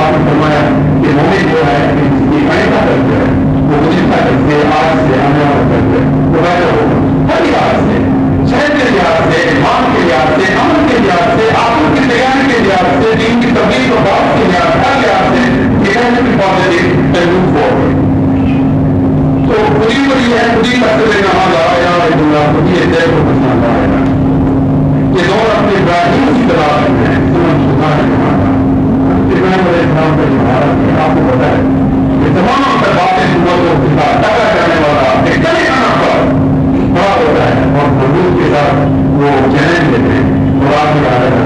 आपने फरमाया कि मोमिन जो है ये आइंदा करते हैं वो गुज़िश्ता करते आज से आने वाला करते वो बेहतर होगा हर लिहाज से, शहर के लिहाज से, ईमान के लिहाज से, अमल के लिहाज से, आखिर की तैयारी के लिहाज से, दीन की तबलीग और बात के लिहाज हर लिहाज से ये कहने पॉजिटिव मूव फॉरवर्ड। तो खुदी बड़ी है, खुदी करते लेना आया खुदी तय को पसंद आएगा। ये दौर अपने इब्राहिम की तलाश में है, आपको पता है ये तमाम बातें टका करने वाला एक बड़ा होता है और मजदूर के साथ वो चैलेंज लेते हैं और आगे आ रहे हैं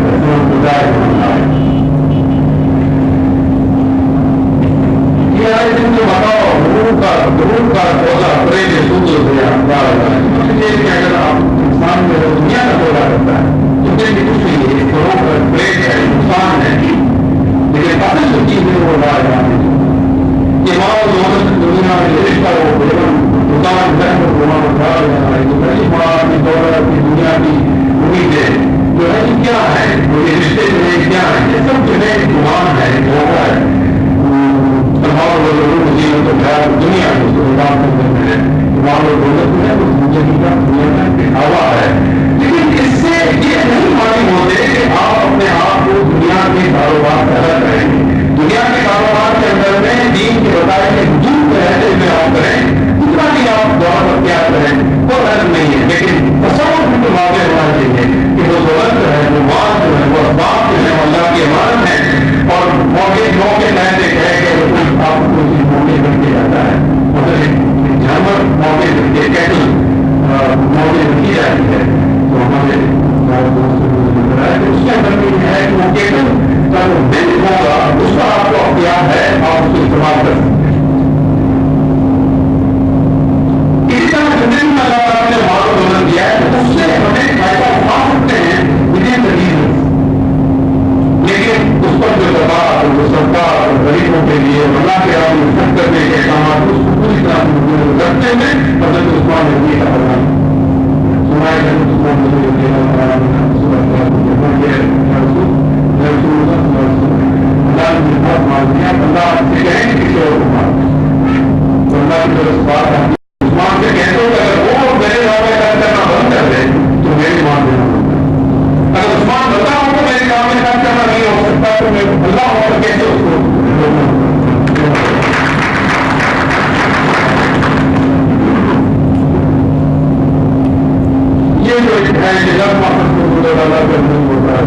जो बताओ गुरूर का पौधा प्रेम सूत्र से अगर आप इंसान में दुनिया का पौधा करता है तो फिर भी कुछ नहीं है, प्रेम है, नुकसान है, लेकिन असल जो चीज है वो ये माओ दुनिया में रिश्ता हो दुकान घर पर दुनिया की उम्मीद है जो है क्या है, वो ये रिश्ते जो है क्या है, ये सब जो है गुमान है, धोखा है। तो दुनिया में दिखावा है, लेकिन इससे ये नहीं मालूम होते कि आप अपने आप को दुनिया के कारोबार से अलग करेंगे। दुनिया के कारोबार के अंदर में दीन के बताए कि दूर रहते हुए आप करें, जितना भी आप दौर अख्तियार करें वो गलत नहीं है, लेकिन तस्वुर भी तो वाक़ होना चाहिए कि वो दौलत जो है, वो माल जो है, वो असबाब जो है, वो अल्लाह की अमानत है और मौके कहते हैं कि आपको मौके बनके जाता है, मतलब जानवर मौके बनके कैटल मौके बनकी जाती है। तो हमारे उसके अंदर भी है कि वो कैटल का जो बिल होगा उसका आपको अख्तियार है, आप उसको इस्तेमाल कर सकते हैं। इसी तरह जिंदगी में अल्लाह ताला ने माल दौलत दिया है तो उससे हमें फायदा उठा सकते हैं विदिन द रीजन, लेकिन उस पर जो दबाव और जो सरकार और गरीबों के लिए अल्लाह के राह में खर्च करने के काम उसको पूरी तरह रखते में हज़रत उस्मान गनी का फरमान सुनाए गए। अल्लाह से कहें किसी और को मार अल्लाह की तरफ बात उस्मान से कहते हो अगर वो मेरे राह में खर्च करना बंद कर दे तो मेरी मान देना बंद कर। अगर उस्मान बता हो तो मेरे काम में खर्च करना नहीं हो सकता तो मैं अल्लाह होकर कैसे उसको ये जो है कि जब वापस को अल्लाह का नहीं होता है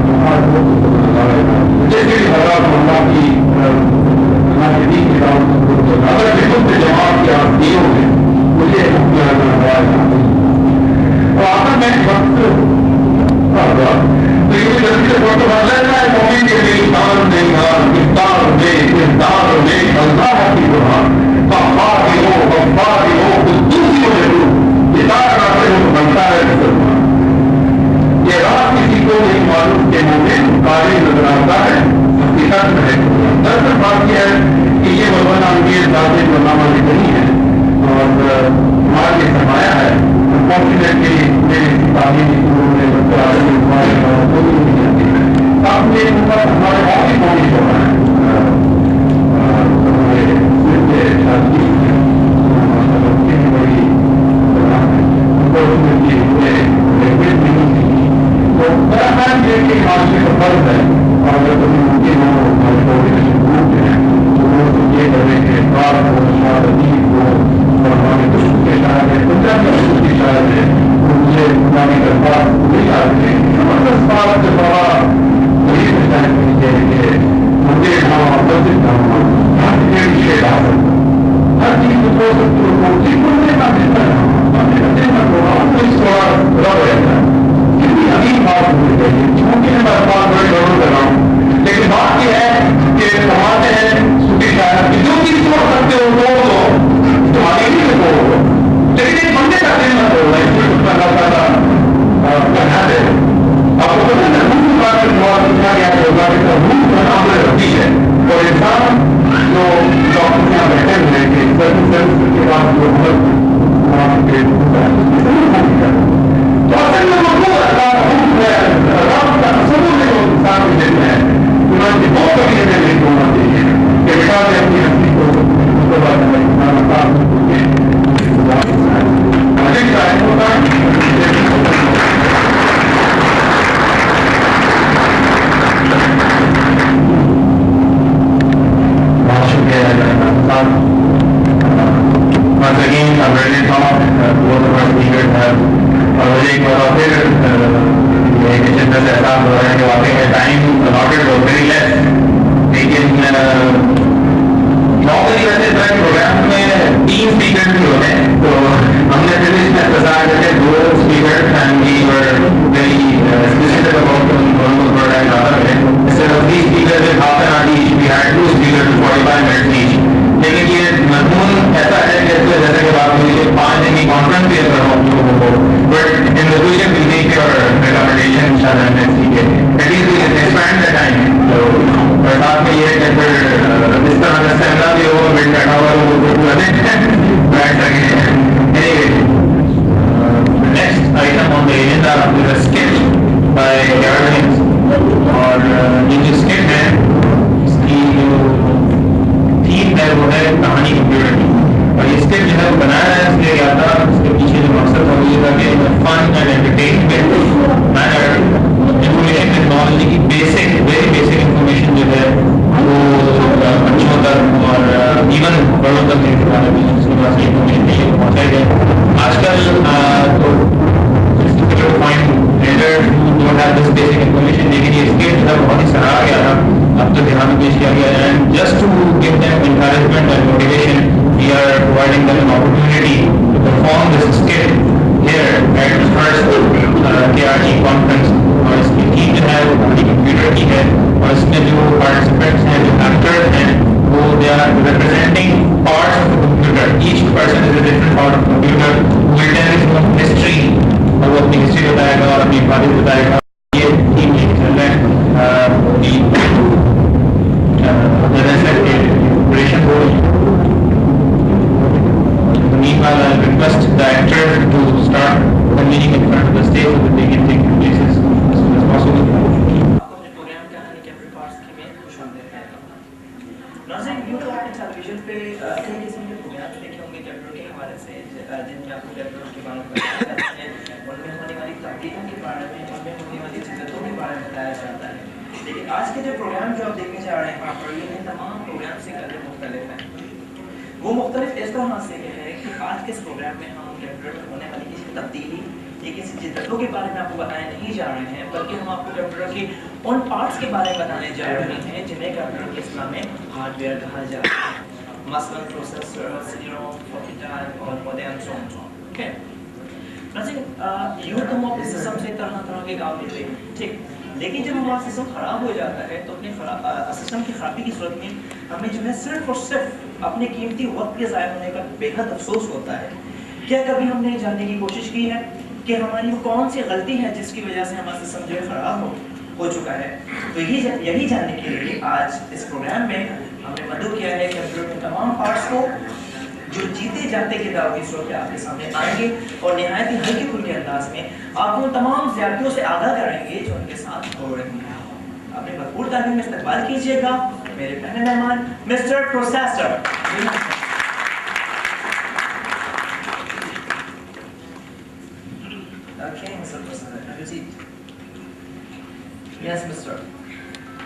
जैसे हज़रत मोहम्मद की अल्लाह के दीन की दावत अगर बिल्कुल जमात के आप दिनों में मुझे तो आखिर में वक्त तो ये जल्दी से फोटो बन लेना है मोमिन के लिए दान देगा इफ्तार में अल्लाह की दुआ वफ़ादी हो कुद्दूसी हो जरूर इताअत करते हो बनता है मुसलमान। ये रात किसी को नहीं मालूम के मोमिन कारी नजर आता है, हकीकत है। दरअसल बात यह है कि ये मौलाना अमीर दादे जो नामा नहीं है और हमारे लिए सरमाया है। अनफॉर्चुनेटली मेरी तालीमी ने आपने हमारे और भी कोशिश हो रहा है फर्ज है और अगर कभी मुमकिन हो हमारे कोऑर्डिनेशन ग्रुप है तो वो ये करें कि बात हो शादी हो और हमारे दुश्मन के शायद है पंजाबी की शायद है उनसे पुरानी दरबार पूरी शायद है जबरदस्त बात से बड़ा वही पहचान करनी चाहिए कि मुझे हाँ मस्जिद का यहाँ से शेर आ सकता हर चीज को हो सकती हो चीज बोलने का मिलता है कितनी अजीब बात होनी चाहिए क्योंकि मैं बात बड़े जरूर कर रहा हूँ, लेकिन बात यह है कि समाते हैं सूफी शायर की जो चीज छोड़ सकते हो वो तुम्हारी ही से बोल लेकिन एक बंदे का दिल मत बोल रहा है कहना दे बिजनेस एहसास हो रहा है कि वाकई में time allotted was very less, लेकिन नॉर्मली वैसे इस प्रोग्राम में 3 स्पीकर भी होते हैं, तो हमने फिर इसमें प्रसार करके 2 स्पीकर फैमिली और वेरी स्पेसिफिक अबाउट प्रोडक्ट ज़्यादा है। instead of 3 speakers with half an hour each, we had 2 speakers with 45 minutes each. लेकिन ये मजमून ऐसा है कि जैसे कि बात हुई कि 5 दिन की कॉन्फ्रेंस भी अगर हम लोगों को, but in the future we make your recommendation इंशाल्लाह नेक्स्ट वीक है, at least we can expand the time. तो और साथ में ये कि फिर इस तरह का सेमिनार भी हो, मिड बैठा हुआ हो तो पूरा दिन बैठ सके। Anyway, next item on the agenda is a skit by gardening, और ये जो स्किट है इसकी जो थीम है वो है कहानी कंप्यूटर की, और ये स्किट जो है वो बनाया है इसलिए गया था, इसके पीछे जो मकसद था वो ये था कि fun and entertainment manner information technology की बेसिक वेरी बेसिक इंफॉर्मेशन जो है वो बच्चों तक और इवन बड़ों तक जिनके बारे में जिसके पास इंफॉर्मेशन नहीं है पहुँचाई जाए। आजकल तो find reader don't have this basic information, लेकिन ये स्किट जो है बहुत ही सराहा गया था, अब तो ध्यान में पेश किया गया है, and just to give them encouragement and motivation we are providing them an opportunity to perform this skit here at the first KRG conference. और इसकी थीम जो है वो कहानी कंप्यूटर की है, और इसमें जो पार्टिसिपेंट्स हैं, जो एक्टर्स हैं, वो they are representing parts of the computer, each person is a different part of computer, will tell his own history, और वो अपनी हिस्ट्री बताएगा और अपनी बातें बताएगा। ये थीम ये चल रहा है ऑपरेशन हो। Meanwhile, I request the actor to start the meeting in front of the stage so that they can take their places as soon as possible. अपने प्रोग्राम के आने के पार्ट्स की में खुशामदीद कहता हूं। नाज़रीन, यूँ तो आपने टेलीविजन पे कई किस्म के प्रोग्राम देखे होंगे कंप्यूटर के हवाले से, जिनमें आपको कंप्यूटर के बारे में बताया जाता है, उनमें होने वाली तब्दीलियों के बारे में, उनमें होने वाली जिद्दतों के बारे में बताया जाता है। लेकिन आज के जो प्रोग्राम जो आप देखने जा रहे हैं वहाँ पर, ये तमाम प्रोग्राम से कदर मुख्तलिफ हैं। वो मुख्तलिफ इस तरह से है कि आज के इस प्रोग्राम में हम कंप्यूटर में होने वाली किसी तब्दीली या किसी जिद्दतों के बारे में आपको बताने नहीं जा रहे हैं, बल्कि हम आपको कंप्यूटर के उन पार्ट्स के बारे में बताने जा रहे हैं जिन्हें कंप्यूटर के इस्लाम में हार्डवेयर कहा जाता है, मसलन प्रोसेसर, सीरोम, फॉर्टिटाइप और मोडेम। ओके नाज़रीन, यूँ तो हम अपने सिस्टम से तरह तरह के काम लेते हैं, ठीक, लेकिन जब हमारा सिस्टम ख़राब हो जाता है तो अपने सिस्टम की ख़राबी की सूरत में हमें जो है सिर्फ और सिर्फ अपने कीमती वक्त के ज़ाया होने का बेहद अफसोस होता है। क्या कभी हमने जानने की कोशिश की है कि हमारी वो कौन सी गलती है जिसकी वजह से हमारा सिस्टम जो है ख़राब हो चुका है? तो यही जानने के लिए आज इस प्रोग्राम में हमने मदद किया है कंप्यूटर के तमाम पार्ट्स को जो जीते जाते किताब की सूरत में आपके सामने आएंगे और निहायत ही हल्के फुल्के अंदाज में आपको तमाम ज़्यादतियों से आगाह करेंगे जो उनके साथ हो रही हैं। अपने भरपूर तालीम में इस्तकबाल कीजिएगा मेरे पहले मेहमान मिस्टर प्रोसेसर। Yes, mister.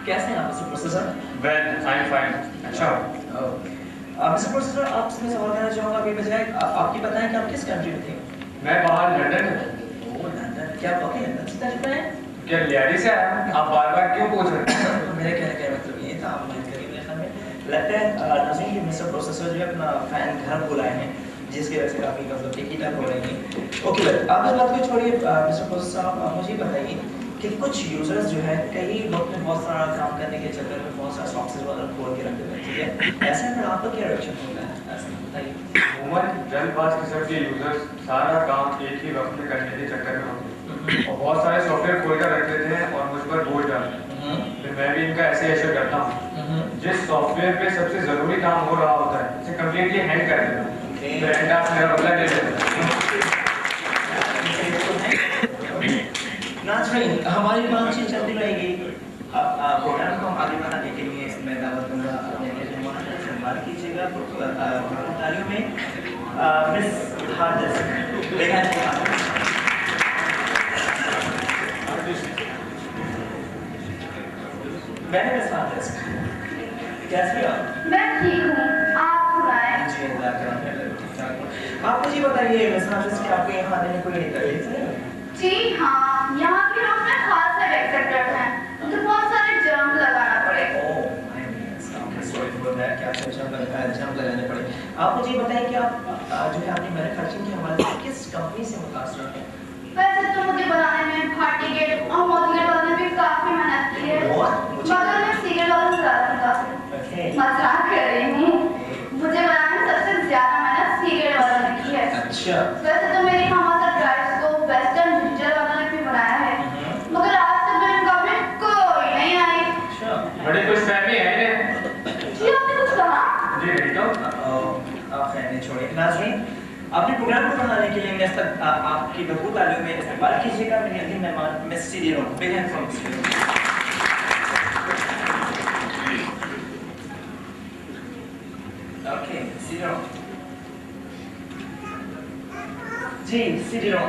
कैसे हैं आप mister processor? Well, I'm fine. अच्छा। मिस्टर प्रोसेसर, आपसे सवाल करना चाहूँगा अभी बजाय आपकी बताएं कि आप किस कंट्री में थे? मैं बाहर लंदन में। ओह लंदन, क्या आप वाकई लंदन से तशरीफ लाए? क्या लियारी से आया हूँ? आप बार-बार क्यों पूछ रहे हैं? मेरे कहने का मतलब ये था, आप मेरे करीब मेरे ख्याल में लगता है नाज़रीन कि मिस्टर प्रोसेसर जो है अपना फैन घर बुलाए हैं, जिसकी वजह से काफ़ी मतलब एक ही टाइप हो रही है। ओके, आप इस बात को छोड़िए मिस्टर प्रोसेसर, आप मुझे बताइए कि कुछ यूजर्स जो है कई वक्त में बहुत सारा काम करने के चक्कर में बहुत सारा सॉफ्टवेयर वगैरह खोल के रख देते हैं, ठीक है? ऐसे में आपका क्या रिएक्शन होता है? ऐसा बताइए। उमूमन जल्दबाज किस्म के यूजर्स सारा काम एक ही वक्त में करने के चक्कर में होते हैं और बहुत सारे सॉफ्टवेयर खोल कर रख देते हैं और मुझ पर बोझ डालते हैं। फिर मैं भी इनका ऐसे ऐसे करता हूँ। जिस सॉफ्टवेयर पे सबसे जरूरी काम हो रहा होता है उसे कम्प्लीटली हैंड कर देता हूँ, तो एंड टास्क मेरा बदला ले लेता है। नाज़रीन, हमारी बातचीत चलती रहेगी। प्रोग्राम को हम आगे बढ़ाने के लिए मैं दावत दूंगा अपने मेहमान से इस्तेमाल कीजिएगा तालियों में मिस हार्दिस मैंने मिस हार्दिस कैसी हो? मैं ठीक हूँ, आप सुनाएं? जी ठीक ठाक। आप मुझे बताइए मिस हार्दिस कि आपके यहाँ आने में कोई तकलीफ है? जी हाँ, यहाँ के लोग ना खास है आप मुझे बताइए कि आप जो है अपनी मैन्युफैक्चरिंग के हवाले से किस कंपनी से मुतासर हैं? वैसे तो मुझे बनाने में भारती गेट और मोती गेट वाले ने भी काफी मेहनत की है, मगर मैं सीरियल वालों से ज्यादा मुतासर हूँ। मजाक कर रही हूँ, मुझे बनाने में सबसे ज्यादा मेहनत सीरियल वालों ने की है। अच्छा। वैसे तो मेरी हमारा ड्राइव्स को वेस्टर्न डिजिटल वालों ने भी बनाया है, मगर आज तक मेरे मुकाबले कोई नहीं आई। अच्छा। बड़ी कुछ फहमी है इन्हें। जी आपने कुछ कहा? जी नहीं तो आप फहमी छोड़िए। नाज़रीन, अपने प्रोग्राम को बनाने के लिए मैं तक आपकी भरपूर तालियों में इस्तेमाल कीजिएगा। मेरी अगली मेहमान मिस सीरियो बिग हैंड फ्रॉम ओके सीरियो जी सीरियो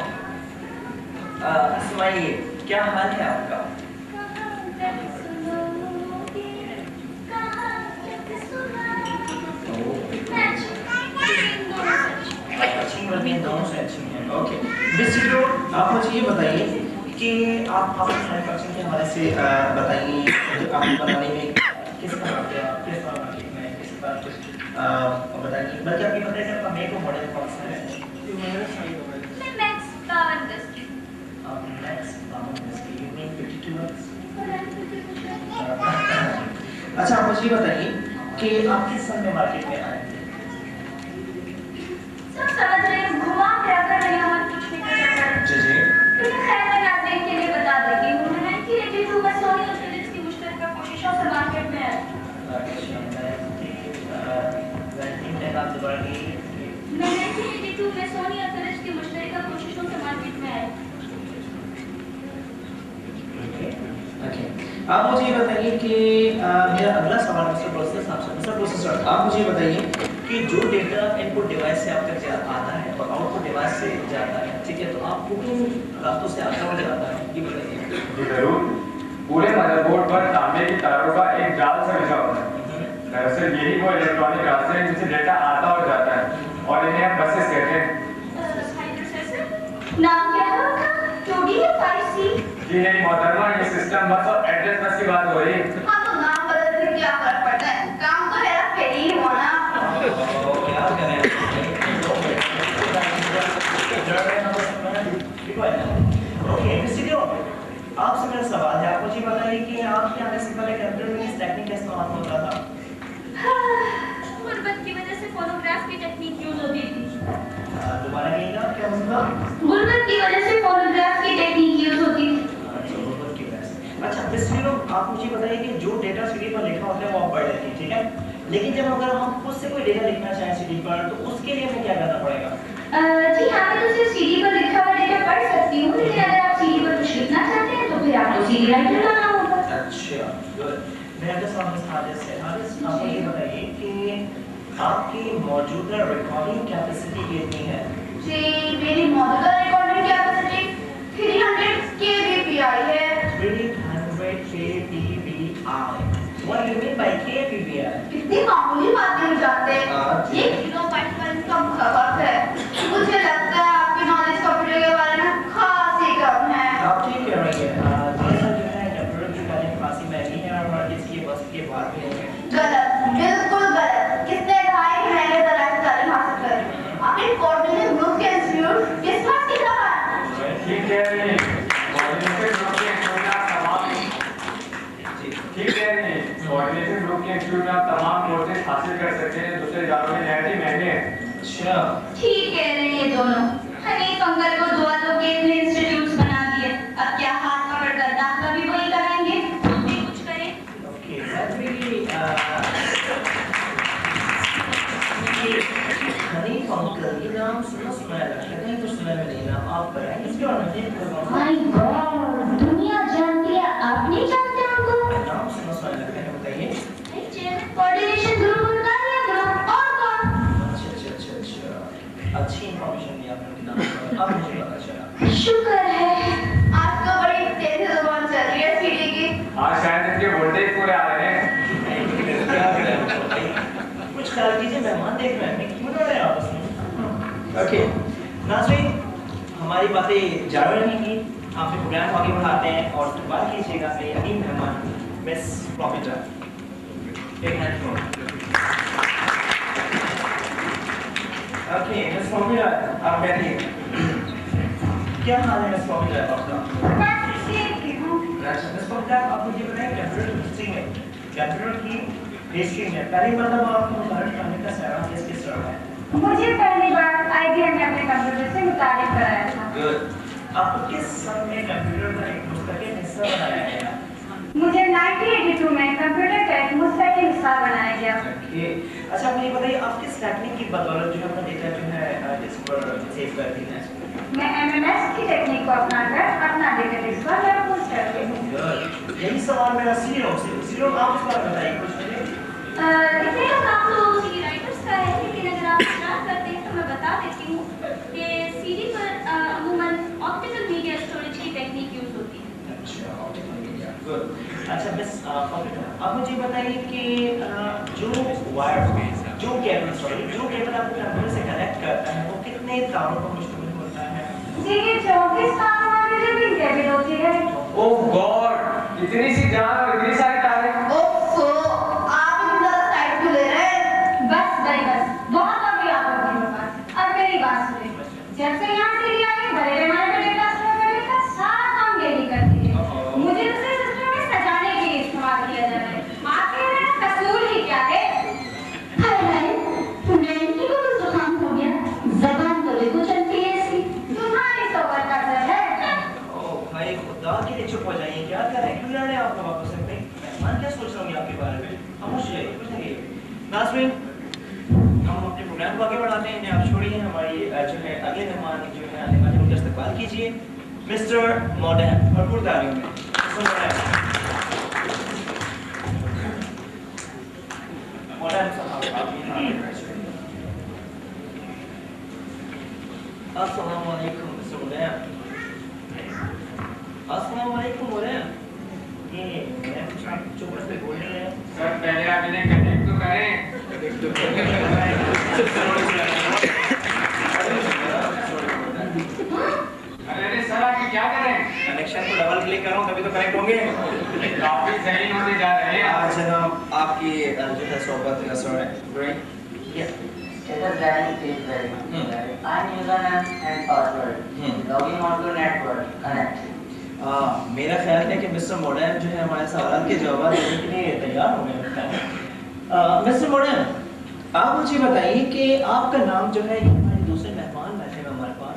सुनाइए क्या हाल है आपका? दोनों से अच्छी हैं। ओके बेसिकली आप मुझे ये बताइए कि आप अपने मैन्युफैक्चरिंग के हवाले से बताइए आप बनाने में किस तरह में किस तरह बताइए, बल्कि आपकी बताइए कि आपका मेक मॉडल कौन सा है? Next Pawan Industry. Next Pawan Industry, you mean 52 months? अच्छा आप मुझे बताइए कि आप किस साल में मार्केट में आए थे? सब समझ रहे हैं, घुमा फिरा कर रही हूँ, कुछ नहीं कर रहा। जी जी। लेकिन खैर मैं नाज़रीन के लिए बता देती हूँ, मैं 1982 में सोनी और फिलिप्स की मुश्तरका कोशिशों से मार्केट में आई। अच्छा मैं आप दोबारा मैं 1982 में सोनी और फिलिप्स की मुश्तरका कोशिशों से मार्केट में आई। ओके आप मुझे ये बताइए कि मेरा अगला सवाल मिस्टर प्रोसेसर आपसे। मिस्टर प्रोसेसर आप मुझे बताइए कि जो डेटा इनपुट डिवाइस से आप तक आता है और आउटपुट डिवाइस से जाता है, ठीक है, तो आपको किन रास्तों से आता और जाता है ये बताइए। जी जरूर। पूरे मदरबोर्ड पर तांबे की तारों का एक जाल सा बिछा होता है। दरअसल यही वो इलेक्ट्रॉनिक रास्ते हैं जिससे डेटा आता और जाता है और इन्हें हम बसेस कहते हैं। नाम क्या है आपका? 2D या 5C? जी नहीं मोहतरमा, ये सिस्टम बस और एड्रेस बस की बात हो रही है। हाँ तो नाम बदलने से क्या फर्क पड़ता है? काम तो हेरा फेरी ही हुआ ना। क्या करें ओके बेसिकली आपसे मेरा सवाल है, आप मुझे बताइए कि आपके आने से पहले कंप्यूटर में किस टेक्निक का इस्तेमाल होता था? गुर्बत की वजह से फोनोग्राफ की टेक्निक यूज होती थी। दोबारा कहिएगा क्या मतलब? गुर्बत की वजह से फोनोग्राफ की टेक्निक यूज होती थी। गुर्बत की वजह से। अच्छा बेसिकली आप मुझे बताइए कि जो डेटा सीडी पर लिखा होता है वो आप पढ़ लेते हैं, ठीक है, लेकिन जब अगर हम खुद से कोई डेटा लिखना चाहें सीडी पर तो उसके लिए हमें क्या करना पड़ेगा? जी हाँ, मैं तो सिर्फ सीडी पर लिखा हुआ डेटा पढ़ सकती हूँ, लेकिन अगर आप सीडी पर कुछ लिखना चाहते हैं तो फिर आपको सीडी राइटर लाना होगा। अच्छा गुड। मेरा जो सवाल है हारिस, आप मुझे बताइए कि आपकी मौजूदा रिकॉर्डिंग कैपेसिटी कितनी है? जी मेरी मौजूदा रिकॉर्डिंग कैपेसिटी 300 kbpi है। 300 kbpi। What do you mean by kbpi? कितनी मामूली बात नहीं जानते। ये किलोबाइट पर इसका खबर है। मुझे लगता है आपकी नॉलेज कंप्यूटर के बारे में खासी कम है। आप ठीक कह रही हैं। दरअसल जो है कंप्यूटर की तालीम खासी महंगी है और इसकी बस के बात भी नहीं है। गलत, बिल्कुल गलत। किसने कहा है कि महंगे दराज तालीम हासिल करें? आपने कोऑर्डिनेशन ग्रुप के इंस्टीट्यूट किस बात की कहा है? ठीक कह रही हैं। कोऑर्डिनेशन ग्रुप के इंस्टीट्यूट में तमाम ठीक कह रही हैं। कोऑर्डिनेशन ग्रुप के इंस्टीट्यूट में आप तमाम कोर्सेज हासिल कर सकते हैं, दूसरे इदारों में नहायत ही महंगे हैं। अच्छा ठीक कह रहे हैं ये दोनों। हनीफ अंकल को दुआ दो के इतने इंस्टीट्यूट्स बना दिए, अब क्या हाथ पकड़कर दाखिला भी वही कराएंगे? तुम भी कुछ करें। ओके हनीफ अंकल ये नाम सुना लगता है, कहीं तो सुना में नहीं नाम आप कराएं इसके बारे में नहीं पता। माय गॉड, दुनिया जानती है, आप नहीं जानते उनको? नाम सुना लगता है, बताइए। कोऑर्डिनेशन ग्रुप उनका ही है ग्रुप, और कौन? अच्छा अच्छी इंफॉर्मेशन दी आपने नाम, अब मुझे पता चला। शुक्र है आज तो बड़ी तेज जुबान चल रही है सीडी की। आज शायद इनके वोल्टेज पूरे आ रहे हैं। क्या करें कुछ ख्याल कीजिए, मेहमान देख रहे हैं, क्यों लड़ रहे हैं आपस में? ओके नाज़रीन, हमारी बातें जारी रहेंगी, आपके प्रोग्राम आगे बढ़ाते हैं और इस्तकबाल कीजिएगा मेरी अगली मेहमान मिस प्रॉफिटर। एक हैंड ओके मिस फॉर्मूला आप बैठिए। क्या हाल है मिस फॉर्मूला आपका? अच्छा मिस फॉर्मूला आप मुझे बताएं कंप्यूटर हिस्ट्री में पहली मतलब आपको भारत आने का सारा किस तरह है? मुझे पहली बार आईबीएम ने अपने कंप्यूटर से मुताबिक कराया था। गुड। आपको किस सन में कंप्यूटर का एक मुस्तकिल हिस्सा बनाया गया? मुझे 1982 में कंप्यूटर का एक मुस्तकिल हिस्सा बनाया गया। ओके। अच्छा मुझे बताइए आप किस टेक्निक की बदौलत जो है अपना डेटा जो है इस पर सेव करती हैं? मैं एमएमएस की टेक्निक को अपनाकर अपना डेटा डिस्क पर महफूज करती हूँ। गुड। यही सवाल मेरा सीरो आप इस बारे बताइए कुछ मुझे। लिखने का काम तो सीडी राइटर्स का है, लेकिन अगर आप स्टार्ट करते हैं तो मैं बता देती हूँ कि सीडी पर अमूमन ऑप्टिकल मीडिया स्टोरेज की टेक्निक यूज होती है। अच्छा ऑप्टिकल मीडिया। गुड। अच्छा मिस आप मुझे बताइए कि जो केबल आपको कंप्यूटर से कनेक्ट करता है वो कितने तारों पर मुश्तमिल होता है? जी ये 34 तारों वाली रिबन केबल होती है। ओह गॉड, इतनी सी जान और इतनी सारी तारें। ओफो, आप इतना ज़्यादा साइड क्यों ले रहे हैं? बस भाई बस, बहुत हो गया आपका मेरे पास। अब मेरी बात सुनिए। जब से यहाँ सीडी आई है, बड़े पैमाने पर डेटा स्टोर करने का सारा काम यही करती है। मुझे तो सिर्फ सिस्टम में सजाने के लिए इस्तेमाल किया जा रहा है। आपके मेरा कसूर ही क्या है? हाय तुमने इनकी को तो जुकाम हो गया, ज़बान तो देखो चलती है इसकी। तुम्हारी सोबर का सर है। ओह भाई खुदा के लिए चुप हो जाइए, क्या करें? क्यों लड़ रहे हैं आप लोग आपस में? मेहमान क्या सोच रहे होंगे आपके बारे में? खामोश जाइए, कुछ नहीं। नाज़रीन, हम अपने प्रोग्राम को आगे बढ़ाते हैं। इन्हें आप छोड़िए, हमारी जो है अगले मेहमान जो है आने वाले उनका इस्तकबाल कीजिए। मिस्टर मॉडर्न, भरपूर तालियों में मिस्टर मॉडर्न साहब आप अस्सलाम वालेकुम मिस्टर मॉडर्न। अस्सलाम वालेकुम मॉडर्न। ये मैं कुछ आप चुप रहे बोल नहीं रहे। सर पहले आप इन्हें कनेक्ट तो करें। अरे सर आप क्या कर रहे हैं? कनेक्शन को डबल क्लिक कर रहा हूँ तभी तो कनेक्ट होंगे। काफी सही होने जा रहे हैं। आज जनाब आपकी जो है सोबत का सर है। Great. It is very easy. I'm username and password. Logging on to network. Connect. मेरा ख्याल है कि मिस्टर मॉडर्न जो है हमारे सवाल के जवाब देने के लिए तैयार हो गए लगता है। मिस्टर मॉडर्न, आप मुझे बताइए कि आपका नाम जो है ये हमारे दूसरे मेहमान बैठे हैं हमारे पास,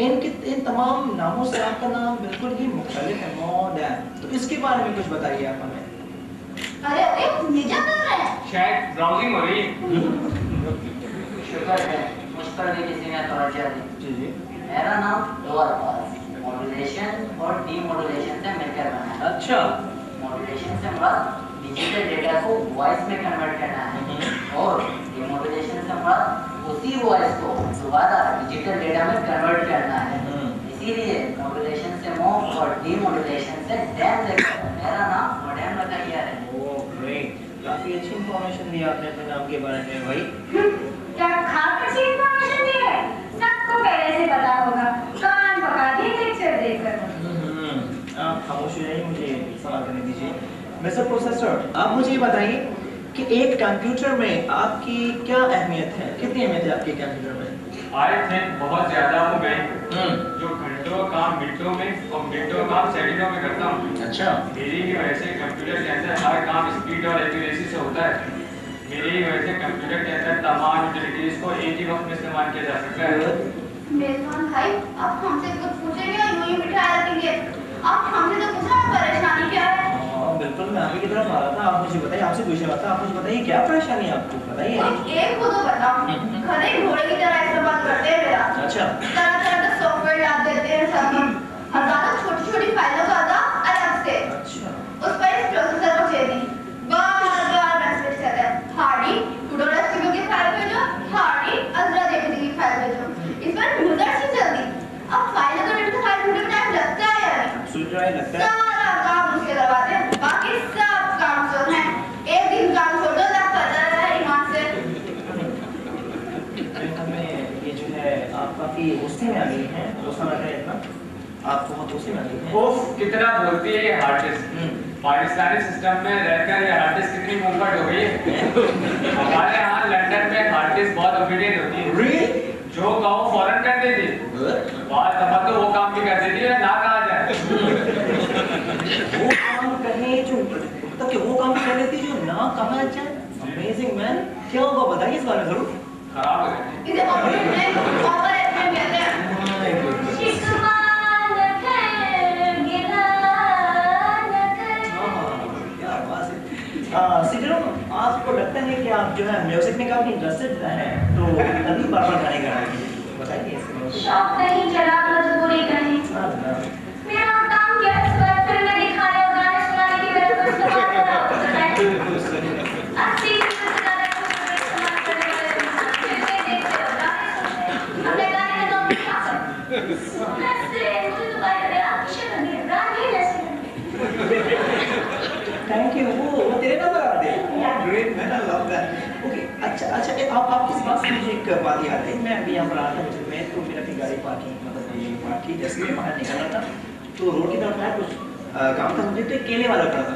इन तमाम नामों से आपका नाम बिल्कुल ही मुख्तलिफ है, मॉडर्न। तो इसके बारे में कुछ बताइए आप हमें। अरे ये क्या कर रहे हैं? शायद ब्राउजिंग हो रही है। शुक्र है मुझ पर भी किसी ने तवज्जो दी। जी जी। मेरा नाम लोअर पास मॉड्यूलेशन और डीमॉड्यूलेशन से मिलकर बना है। अच्छा। मॉड्यूलेशन से मुराद डिजिटल डेटा को वॉइस में कन्वर्ट करना है और डीमॉड्यूलेशन से मुराद उसी वॉइस को दोबारा डिजिटल डेटा में कन्वर्ट करना है। इसीलिए मॉड्यूलेशन से मूव और डीमॉड्यूलेशन से डैम लेकर मेरा नाम मॉडर्न रखा गया है। ओह ग्रेट, काफी अच्छी इंफॉर्मेशन दी आपने अपने नाम के बारे में भाई। क्या खाकर सी इंफॉर्मेशन दी है? सबको पहले से पता होगा। कान पका दिए लेक्चर देकर। आप खामोश हो जाइए, मुझे सवाल करने दीजिए। मिस्टर प्रोसेसर, आप मुझे ये बताइए कि एक कंप्यूटर में आपकी क्या अहमियत है? कितनी अहमियत है आपके कंप्यूटर में? आई थिंक बहुत ज्यादा हो गई। जो घंटों काम मिनटों में और मिनटों काम सेकंडों में करता हूँ। अच्छा। मेरी ही वजह से कंप्यूटर के अंदर हर काम स्पीड और एक्यूरेसी से होता है। मेरी ही वजह से कंप्यूटर के अंदर तमाम यूटिलिटीज को एक ही वक्त में इस्तेमाल किया जा सकता है। मेजबान भाई, आप हमसे कुछ पूछेंगे और यूं ही बिठाए रखेंगे? आप हमसे तो पूछा परेशानी क्या है? बिल्कुल, मैं आपकी तरफ आ रहा था। आप मुझे बताइए, आपसे पूछने वाला था। आप मुझे बताइए क्या परेशानी है आपको, बताइए। एक को तो बताओ, खड़े घोड़े की तरह इस्तेमाल करते हैं मेरा। अच्छा। तरह तरह का सॉफ्टवेयर डाल देते हैं सब हम, और ज़्यादा छोटी छोटी फाइलों का था अलग से। अच्छा। उस पर इस प्रोसेसर को चाहिए बार-बार मैसेज करता है, हार्डी टूडोरेस्टिबल की फाइल भेजो, हार्डी अज़रा जेपीजी की फाइल भेजो। इस पर यूजर से जल्दी। अब फाइल का डेटा फाइल ढूंढने में टाइम लगता है या नहीं? एब्सोल्युटली राइट, लगता है। सारा काम उसके करवाते हैं, बाकी सब काम जो है एक दिन काम छोड़ दो, सब पता है ईमान से। हमें ये जो है आप काफी गुस्से में आ गई हैं, गुस्सा लग रहा है इतना, आप बहुत गुस्से में आ गई हैं। ओफ कितना बोलती है ये हार्ड डिस्क। पाकिस्तानी सिस्टम में रहकर ये हार्ड डिस्क कितनी मुंहफट हो गई है। हमारे यहाँ लंदन में हार्ड डिस्क बहुत ओबीडियंट होती है। Really? जो कहो फौरन कर देती। बात दफा तो वो काम भी कर देती है ना कहा जाए। वो काम करने जो मतलब कि वो काम कर लेती जो ना कहा जाए। अमेजिंग मैन, क्या होगा बताइए इस बारे में जरूर। खराब है इसे ऑफर एफएम कहते हैं। सिकरो, आपको लगता है कि आप जो है म्यूजिक में काफी इंटरेस्टेड हैं, तो अभी बार-बार गाने गा रहे हैं, बताइए इसमें। शौक नहीं चला, मजबूरी नहीं। मेरा काम क्या है, सिवाय फिल्में दिखाने और गाने सुनाने की मेरे को इस्तेमाल करा। अच्छी इस्तेमाल करने वाले इंसान फिल्में देखते हो, गाने सुनते हैं। अपने गाने में तो अपनी आवाज़। ऐसे मुझे तो गाने में आपकी शक्ल नहीं है, गाने जैसे। Thank you. वो तेरे नंबर आ गए। Great man, I love that. Okay, अच्छा आप किस बात से मुझे एक बात याद है। मैं अभी यहाँ पर आया था, मैं तो मेरा अपनी गाड़ी पार्किंग मतलब ये पार्क की, जैसे मैं बाहर निकल रहा था तो रोड की तरफ आया, कुछ काम था मुझे, तो एक केले वाला खड़ा था।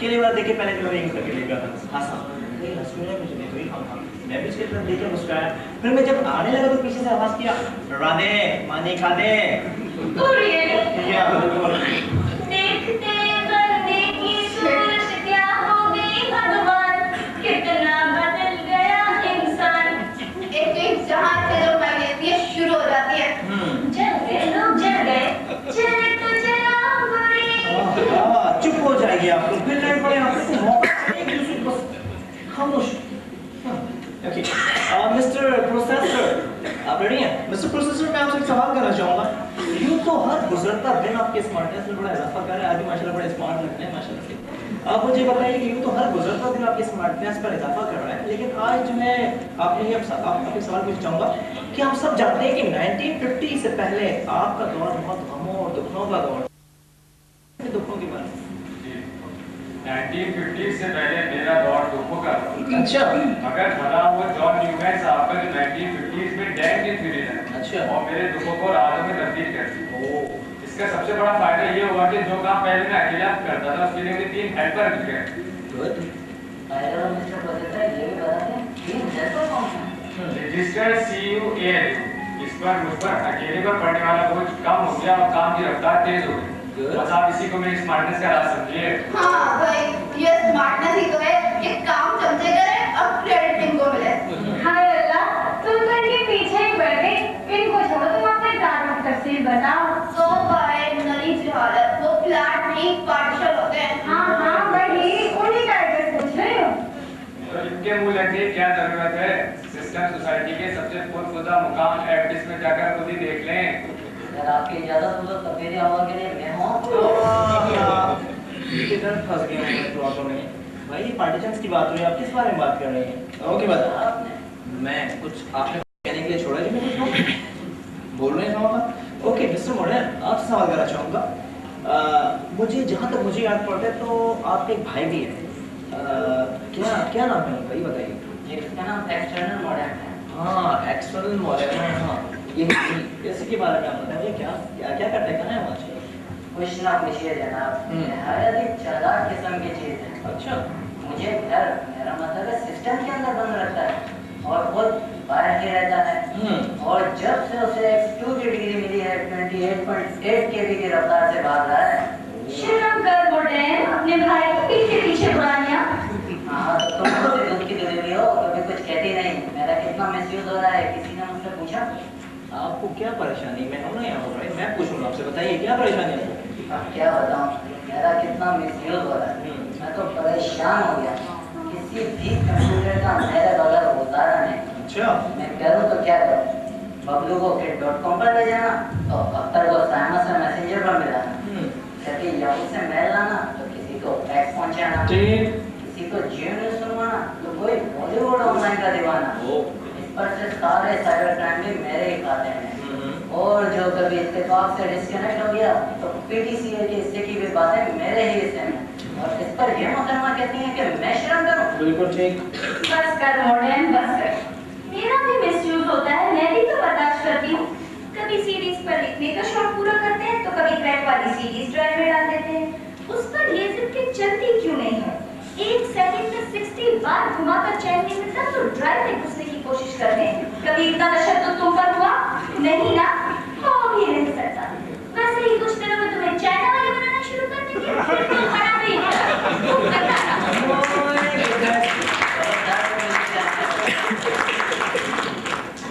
केले वाला देख के पहले मैं रिंग करके ले गया था, हंसा, ये हंस रहा है, मुझे देखो ही खाऊंगा। मैं भी उसकी तरफ देख के मुस्कुराया। फिर मैं जब आने लगा तो पीछे से आवाज किया, राधे मानी खा दे। Oh really? या बिल्कुल। देखते बनने की सूरत क्या हो गई भगवान, कितना बदल गया इंसान। एक जहां से जो मैग्नेटिक शुरू हो जाती है। जल गए लोग, जल गए, चले तो चला बुरी। चुप हो जाएगी आप लोग, फिर लाइन पड़े आपको तो मौका एक दूसरे को बस खामोश। ओके, मिस्टर प्रोसेसर, आप रेडी हैं? मिस्टर प्रोसेसर, मैं आपसे एक सवाल करना चाहूँगा। यूँ तो हर गुजरता दिन आपके स्मार्टनेस में बड़ा इजाफा कर रहा है, आज भी माशाल्लाह बड़े स्मार्ट लगते हैं माशाल्लाह से। आप मुझे बताइए कि यूँ तो हर गुजरता दिन आपकी स्मार्टनेस पर इजाफा कर रहा है, लेकिन आज जो है आपने ये आपके सवाल पूछना चाहूँगा कि हम सब जानते हैं कि 1950 से पहले आपका दौर बहुत गमों और दुखों का दौर। दुखों के बारे में 1950 से पहले मेरा दौर दुखों का था। अच्छा, अगर भला वो जॉन न्यूमैन साहब का जो 1950s में डैम की थ्योरी है, अच्छा, और मेरे दुखों को रातों में तब्दील कर दी। इसका सबसे बड़ा फायदा ये हुआ कि जो काम पहले मैं अकेला करता था उसके लिए मुझे 3 हेल्पर मिल गए। गुड। पहले और मिस्टर प्रोसेसर ये भी बता दें, 3 हेल्पर कौन है? रजिस्टर्ड CUAL, इस पर मुझ पर अकेले पर पड़ने वाला बोझ कम हो गया और काम की रफ्तार तेज हो गई। बस आप इसी को मेरी स्मार्टनेस का राज समझिए। हाँ भाई, ये स्मार्टनेस ही तो है कि काम चमचे करे और क्रेडिट इनको मिले। हाय अल्लाह, तुम तो इनके पीछे ही पड़ गई। इनको छोड़ो, तुम अपने काम की तफसील बताओ। तो भाई नई सी हालत, वो फ्लैट नहीं पार्टिशन होते हैं। हाँ भाई, उन्हीं का एड्रेस पूछ रही हूँ। तो इनके मुंह लगने की क्या जरूरत है? सिस्टम सोसाइटी के सबसे खुदा मुकाम एफडिस में जाकर खुद ही देख लें। अगर आपकी इजाजत हो तो तबदीली आवाज के लिए मैं हूँ। किधर फंस गए हैं प्रॉब्लम में? भाई ये पार्टीशंस की बात हो रही है, आप किस बारे में बात कर रहे हैं? ओके बता आपने, मैं कुछ आपने कहने के लिए छोड़ा है कि मैं कुछ बोल रहे हैं बात। ओके मिस्टर मॉडर्न, आपसे सवाल करना चाहूँगा। मुझे जहाँ तक मुझे याद पड़ता है तो आपके एक भाई भी है, क्या नाम है भाई बताइए? इसका नाम एक्सटर्नल मॉडर्न है। हाँ, एक्सटर्नल मॉडर्न है। हाँ, ये इसके बारे में आप बताइए, क्या करते हैं, कहाँ है वहाँ? कुछ ना पूछिए जनाब, नहायत ही चालाक किस्म की चीज है। अच्छा, मुझे घर, मेरा मतलब है सिस्टम के अंदर बंद रखता है और खुद बाहर ही रहता है। और जब से उसे एक्स2 की डिग्री मिली है 28.8 kb की रफ्तार से भाग रहा है। शर्म कर मॉडर्न, अपने भाई के पीछे बुरानियां। हाँ, तो तुम मुझसे दूध की डिलीवरी हो, कभी कुछ कहती नहीं। मेरा कितना मिसयूज हो रहा है, किसी ने मुझसे पूछा? आपको क्या परेशानी? मैं हूं ना यहाँ पर, मैं पूछूंगा आपसे, बताइए क्या परेशानी है आपको? अब क्या बताऊं, मेरा कितना मिसयूज हो रहा है। मैं तो परेशान हो गया, किसी भी कंप्यूटर का मेरे बगैर गुजारा नहीं। अच्छा, मैं करूं तो क्या करूं? बबलू को kit.com पर ले जाना, तो अख्तर को साइमन से मैसेंजर पर मिलाना, कभी याहू से मेल लाना, तो किसी को फैक्स पहुंचाना, किसी को जियो न्यूज़ सुनवाना, तो कोई बॉलीवुड ऑनलाइन का दीवाना। इस पर से सारे साइबर क्राइम भी मेरे ही खाते हैं। और जो कभी इत्तेफाक से डिस्कनेक्ट हो गया तो PTCA के हिस्से की भी बातें मेरे ही हिस्से में। और इस पर ये मुकदमा कहती हैं कि मैं शर्म करूं। बिल्कुल ठीक। बस कर मॉडर्न, बस कर। मेरा भी मिसयूज होता है, मैं भी तो बर्दाश्त करती हूँ। कभी सीरीज पर लिखने का शौक पूरा करते हैं तो कभी क्रैक वाली सीरीज ड्राइव में डाल देते हैं। उस पर ये जिद चलती क्यों नहीं है? 1 सेकंड में 60 बार घुमाकर चैन नहीं मिलता तो ड्राइव में घुसने की कोशिश करते हैं। कभी इतना तशद्दुद तुम पर हुआ? नहीं ना, हो भी नहीं सकता। वैसे ही कुछ दिनों में तुम्हें चाइना वाले बनाना शुरू कर देंगे, फिर तुम खाना भी तुम करना ना।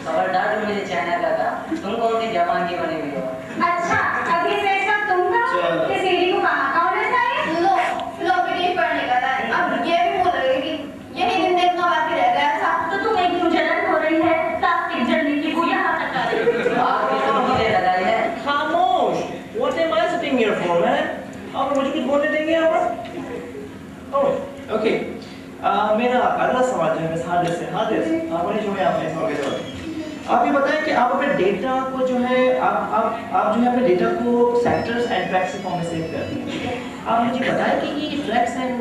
खबरदार जो मुझे चाइना का था, तुम कौन सी जबान की बनी हुई हो? अच्छा, अभी से सब तुम का कि सीढ़ी को कहाँ होना चाहिए? लो, फ्लॉपी ड्राइव पढ़ने का था। अब ये भी बोल रहे कि यही दिन देखना बाकी रह गया था। तो तुम्हें क्यों जलन हो रही है? प्लास्टिक जलने की वो यहाँ तक आ रही है। आपकी तो मुझे लगाई है। खामोश। What am I sitting here for, man? आप मुझे कुछ बोलने देंगे यहाँ पर? Oh, okay. मेरा अगला सवाल जो है मिस हादिस से। हादिस, आपने जो है आपने सवाल के जवाब। आप ये बताएं कि आप अपने डेटा को जो है आप जो है अपने डेटा को सेक्टर्स एंड ट्रैक्स फॉर्म में सेव करती हैं, ठीक है? आप मुझे बताएं कि ये ट्रैक्स एंड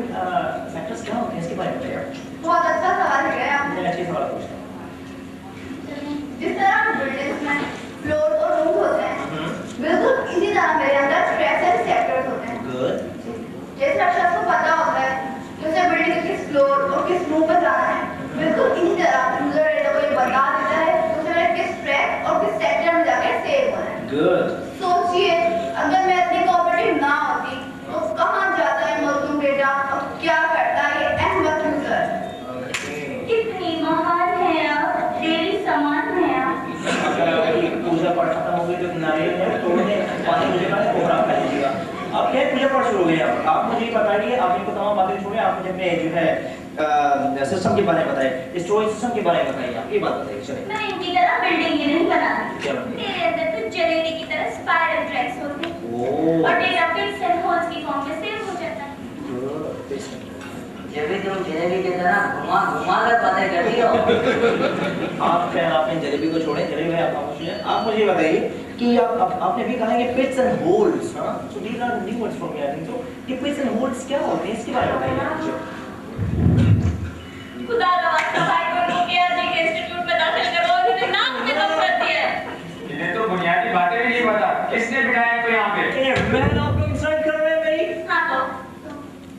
सेक्टर्स क्या होते हैं, इसके बारे में बताइए। बहुत अच्छा सवाल है आपने। मैं अच्छी सवाल पूछता हूँ। जिस तरह बिल्डिंग्स में फ्लोर और रूम होते हैं, बिल्कुल इसी तरह मेरे अंदर ट्रैक्स एंड सेक्टर्स होते हैं। गुड। जैसे हर शख्स को पता होता है कि उसे बिल्डिंग के किस फ्लोर और किस रूम पर जाना है, बिल्कुल इसी तरह यूजर डेटा को ये बता देता है कि उसे किस ट्रैक और किस सेक्टर में जाकर सेव होना है। गुड। सोचिए, अगर मैं इतनी कोऑपरेटिव ना होती तो कहाँ जाता है मजलूम डेटा और क्या करता है ये अहमद यूजर। कितनी महान है आप, डेली समान है आप। अगर पूजा पाठ खत्म हो गई तो नारियल है तोड़ने पानी मुझे का प्रोग्राम कर लीजिएगा। आप क्या पूजा पाठ शुरू हो गई? आप मुझे बताइए, आप इनको तमाम बातें छोड़िए, आप मुझे अपने जो है सिस्टम के बारे में बताइए, स्टोरेज सिस्टम के बारे में बताइए। आप ये बात बताइए। चलिए। मैं इनकी तरह बिल्डिंग ही नहीं बनाती। क्या बनाती? मेरे अंदर तो जलेबी की तरह स्पाइरल ट्रैक्स होते हैं ओह। और डेटा पिक्स एंड होल्स की फॉर्म में सेव हो जाता है। जब भी तुम जलेबी की तरह घुमा घुमा कर बातें करती हो। आपने जलेबी को छोड़े, जलेबी भाई आप खामोश हैं। आप मुझे बताइए कि आपने भी कहा कि पिट्स एंड होल्स, हाँ, so these are new words for me I think. So ये पिट्स एंड होल्स क्या होते हैं, इसके बारे में बताइए मुझे। खुदा का वास्ता भाई को रुकिया जी के इंस्टीट्यूट में दाखिल करवाओ, इन्होंने नाम भी कम कर दिया है। इन्हें तो बुनियादी बातें भी नहीं पता, किसने बिठाया इनको यहाँ पे? मैन, आप लोग इंसल्ट कर रहे हैं मेरी। हाँ तो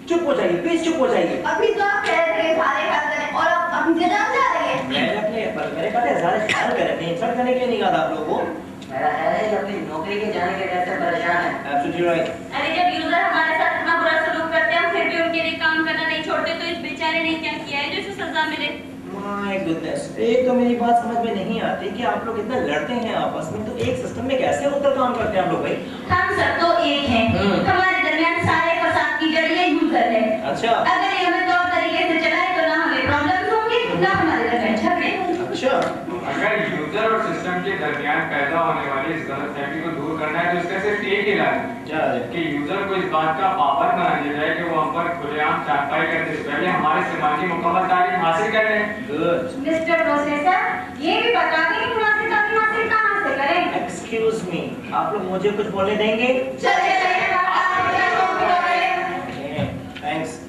चुप हो जाइए, प्लीज चुप हो जाइए। अभी तो आप कह रहे थे सारे ख्याल करें और अब अभी से जान जा रही है। मैंने मेरे पास सारे ख्याल कर रहे थे, इंसल्ट करने के लिए नहीं कहा था आप लोगों को। मेरा ख्याल है कि अपनी नौकरी के जाने के डर से परेशान है। Absolutely right. अरे जब यूजर हमारे साथ इतना बुरा सलूक करते हैं, हम फिर भी उनके लिए काम करना नहीं छोड़ते, तो इस बेचारे ने क्या किया है जो इसे सजा मिले? माय गुडनेस, एक तो मेरी बात समझ में नहीं आती कि आप लोग इतना लड़ते हैं आपस में, तो एक सिस्टम में कैसे होकर काम करते हैं आप लोग भाई? हम सब तो एक हैं। हमारे दरमियान सारे फसाद की जड़ ये यूजर है। अच्छा। अगर ये हमें तौर तरीके से चलाए तो ना हमें प्रॉब्लम्स होंगे, ना हमारे दरमियान झगड़े होंगे। अच्छा। अगर यूजर और सिस्टम के दरमियान पैदा होने वाली इस गलतफहमी को दूर करना है तो इसका सिर्फ एक इलाज है क्या है? कि यूजर को इस बात का पाबंद बना दिया जाए कि वो हम पर खुलेआम चाटपाई करने से पहले हमारे समाजी मुकम्मल तालीम हासिल कर लें। गुड। मिस्टर प्रोसेसर, ये भी बता दें कि मुनासिब तालीम हासिल कहाँ से करें? एक्सक्यूज मी, आप लोग मुझे कुछ बोलने देंगे? चलिए थैंक्स।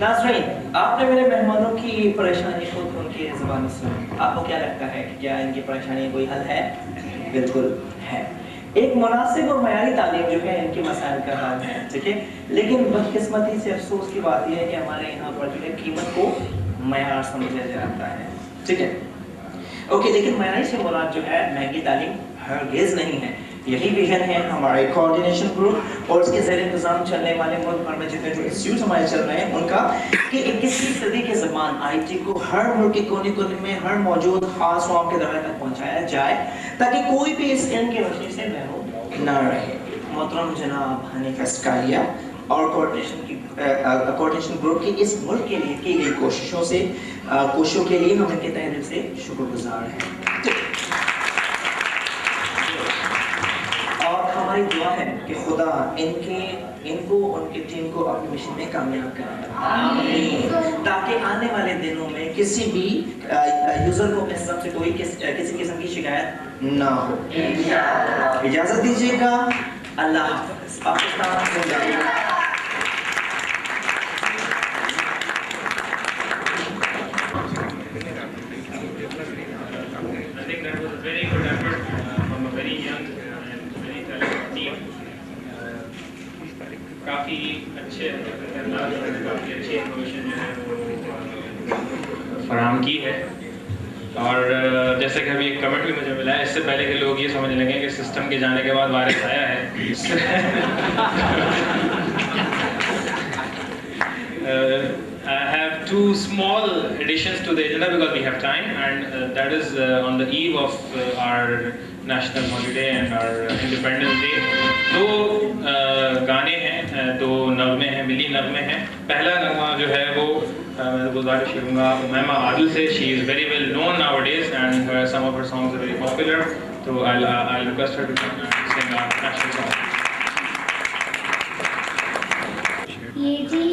नाज़रीन, आपने मेरे मेहमानों की परेशानी को उनकी ज़बान सुनी। आपको क्या लगता है कि क्या इनकी परेशानी कोई हल है? बिल्कुल है। एक मुनासिब और मयारी तालीम जो है इनके मसाइल का हल है, ठीक है? लेकिन बदकिस्मती से अफसोस की बात यह है कि हमारे यहाँ पर जो है कीमत को मयार समझा जाता है, ठीक है? ओके, लेकिन मयारी से मुराद जो है महंगी तालीम हरगिज़ नहीं है। यही विजन है हमारे कोऑर्डिनेशन ग्रुप और इसके ज़रिए इंतजाम चलने वाले मुल्क भर में जितने जो इंस्टीट्यूट हमारे चल रहे हैं उनका कि 21वीं सदी के ज़मान आईटी को हर मुल्क के कोने कोने में हर मौजूद खास कौम के दरवाजे तक पहुंचाया जाए ताकि कोई भी इस इल्म की रोशनी से महरूम न रहे। मोहतरम जनाब हनीफ अस्कारिया और कोऑर्डिनेशन ग्रुप की इस मुल्क के लिए की गई कोशिशों के लिए हम इनके तहे दिल से शुक्रगुजार हैं। हमारी दुआ है कि खुदा इनको उनकी टीम को अपनी मिशन में कामयाब करें, ताकि आने वाले दिनों में किसी भी यूजर को अपने सिस्टम से कोई किसी किस्म की शिकायत ना हो। इजाजत दीजिएगा। अल्लाह हाफ़िज़। पाकिस्तान जिंदाबाद। काफ़ी अच्छे अंदाज में काफ़ी अच्छी इन्फॉर्मेशन जो है वो फराहम की है। और जैसे कि अभी एक कमेंट भी मुझे मिला है, इससे पहले के लोग ये समझने लगे कि सिस्टम के जाने के बाद वायरस आया है। I have two small additions to the agenda because we have time, and that is on the eve of our national holiday and our Independence Day. दो गाने हैं, दो नगमे हैं, मिली नगमे हैं। पहला नगमा जो है वो मैं गुजारिश करूँगा मैमा आदिल से। She is very well known nowadays and some of her songs are very popular. तो I'll request her to come and sing our national song. ये जी